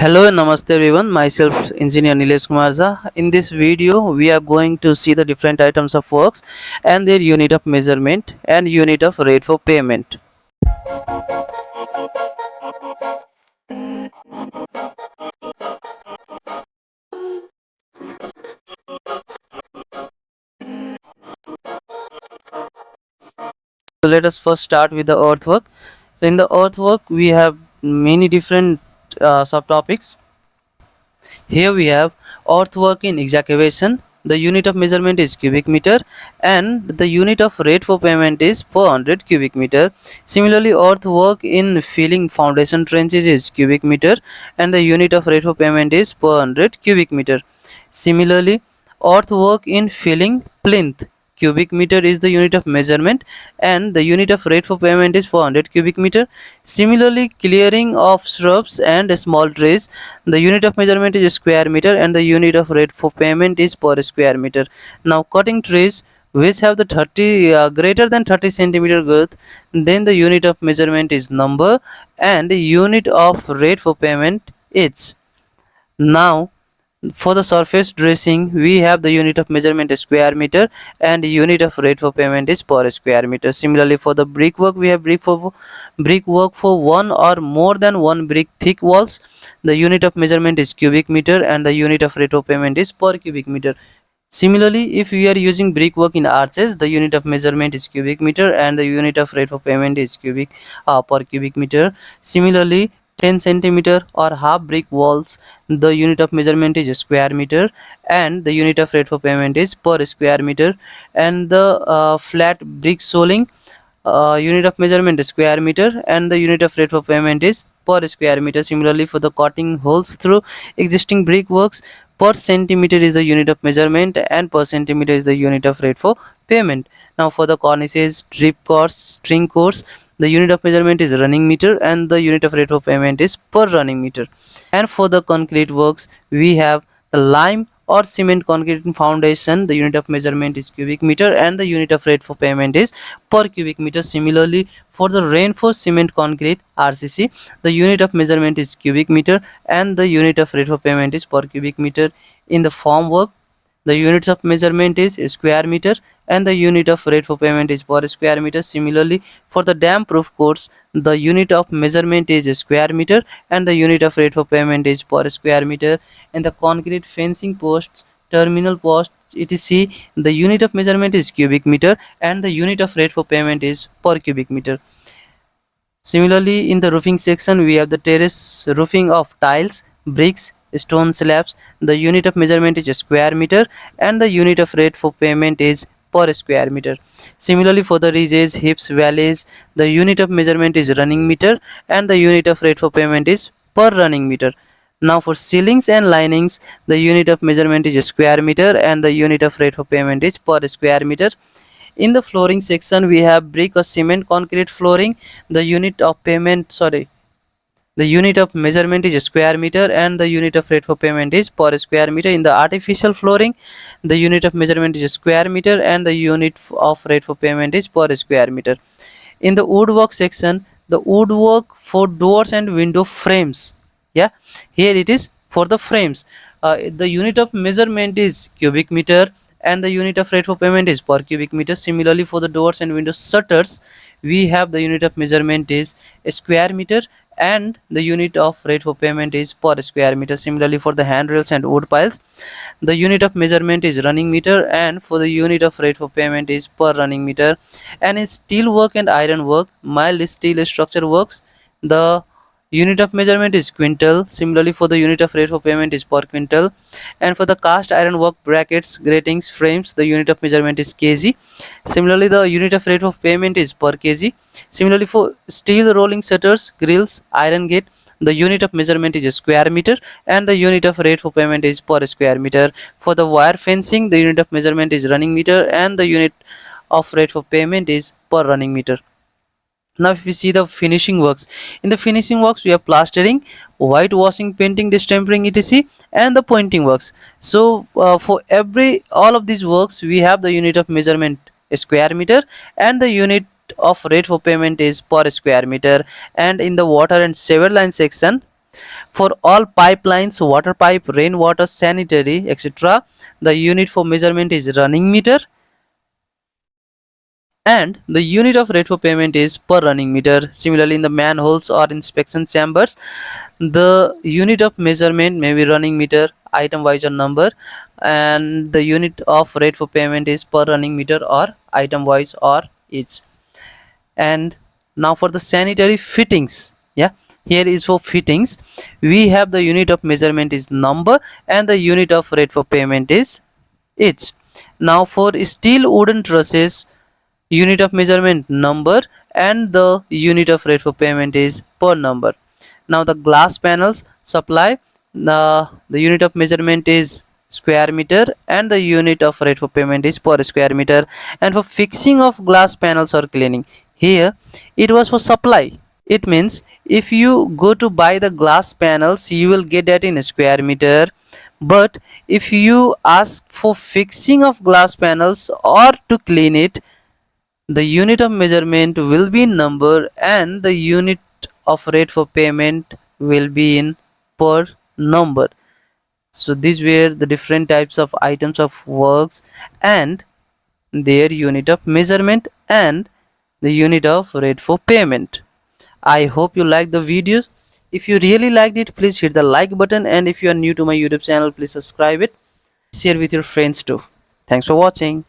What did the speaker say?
Hello and namaste everyone. Myself Engineer Nilesh Kumar Jha. In this video, we are going to see the different items of works and their unit of measurement and unit of rate for payment. So let us first start with the earthwork. So in the earthwork, we have many different subtopics. Here we have earthwork in excavation. The unit of measurement is cubic meter and the unit of rate for payment is per 100 cubic meter. Similarly, earthwork in filling foundation trenches is cubic meter and the unit of rate for payment is per 100 cubic meter. Similarly, earthwork in filling plinth, cubic meter is the unit of measurement and the unit of rate for payment is 400 cubic meter. Similarly, clearing of shrubs and small trees, the unit of measurement is square meter and the unit of rate for payment is per square meter. Now cutting trees which have the 30 greater than 30 centimeter girth, then the unit of measurement is number and the unit of rate for payment is. Now for the surface dressing, we have the unit of measurement is square meter and unit of rate for payment is per square meter. Similarly, for the brickwork, we have brickwork for one or more than one brick thick walls. The unit of measurement is cubic meter and the unit of rate of payment is per cubic meter. Similarly, if we are using brickwork in arches, the unit of measurement is cubic meter and the unit of rate of payment is per cubic meter. Similarly, 10 centimeter or half brick walls, the unit of measurement is square meter and the unit of rate for payment is per square meter. And the flat brick soling, unit of measurement is square meter and the unit of rate for payment is per square meter. Similarly, for the cutting holes through existing brickworks, per centimeter is the unit of measurement and per centimeter is the unit of rate for payment. Now for the cornices, drip cords, string cords, the unit of measurement is running meter and the unit of rate of payment is per running meter. And for the concrete works, we have the lime or cement concrete foundation, the unit of measurement is cubic meter and the unit of rate for payment is per cubic meter. Similarly, for the reinforced cement concrete RCC, the unit of measurement is cubic meter and the unit of rate for payment is per cubic meter. In the formwork, the units of measurement is square meter and the unit of rate for payment is per square meter. Similarly, for the dam proof course, the unit of measurement is square meter and the unit of rate for payment is per square meter. And the concrete fencing posts, terminal posts, etc., the unit of measurement is cubic meter and the unit of rate for payment is per cubic meter. Similarly, in the roofing section, we have the terrace roofing of tiles, bricks, stone slabs. The unit of measurement is square meter and the unit of rate for payment is per square meter. Similarly, for the ridges, hips, valleys, the unit of measurement is running meter and the unit of rate for payment is per running meter. Now for ceilings and linings, the unit of measurement is square meter and the unit of rate for payment is per square meter. In the flooring section, we have brick or cement concrete flooring. The unit of the unit of measurement is square meter and the unit of rate for payment is per square meter. In the artificial flooring, the unit of measurement is square meter and the unit of rate for payment is per square meter. In the woodwork section, the woodwork for doors and window frames, yeah, here it is for the frames. The unit of measurement is cubic meter and the unit of rate for payment is per cubic meter. Similarly, for the doors and window shutters, we have the unit of measurement is a square meter and the unit of rate for payment is per square meter. Similarly, for the handrails and wood piles, the unit of measurement is running meter and for the unit of rate for payment is per running meter. And in steel work and iron work, mild steel structure works, the unit of measurement is quintal. Similarly, for the unit of rate for payment is per quintal. And for the cast iron work, brackets, gratings, frames, the unit of measurement is kg. Similarly, the unit of rate of payment is per kg. Similarly, for steel rolling shutters, grills, iron gate, the unit of measurement is square meter and the unit of rate for payment is per square meter. For the wire fencing, the unit of measurement is running meter and the unit of rate for payment is per running meter. Now if we see the finishing works, in the finishing works we have plastering, whitewashing, painting, distempering, etc., and the pointing works. So for all of these works, we have the unit of measurement square meter and the unit of rate for payment is per square meter. And in the water and sewer line section, For all pipelines, water pipe, rainwater, sanitary, etc., the unit for measurement is running meter, and the unit of rate for payment is per running meter. Similarly, in the manholes or inspection chambers, the unit of measurement may be running meter, item wise or number, and the unit of rate for payment is per running meter or item wise or each. And now for the sanitary fittings, yeah, here is for fittings. We have the unit of measurement is number and the unit of rate for payment is each. Now for steel wooden trusses, unit of measurement number and the unit of rate for payment is per number. Now the glass panels supply, the unit of measurement is square meter and the unit of rate for payment is per square meter. And for fixing of glass panels or cleaning, here it was for supply. It means if you go to buy the glass panels, you will get that in a square meter, but if you ask for fixing of glass panels or to clean it, the unit of measurement will be in number and the unit of rate for payment will be in per number. So these were the different types of items of works and their unit of measurement and the unit of rate for payment. I hope you liked the video. If you really liked it, please hit the like button, and if you are new to my YouTube channel, please subscribe it. Share with your friends too. Thanks for watching.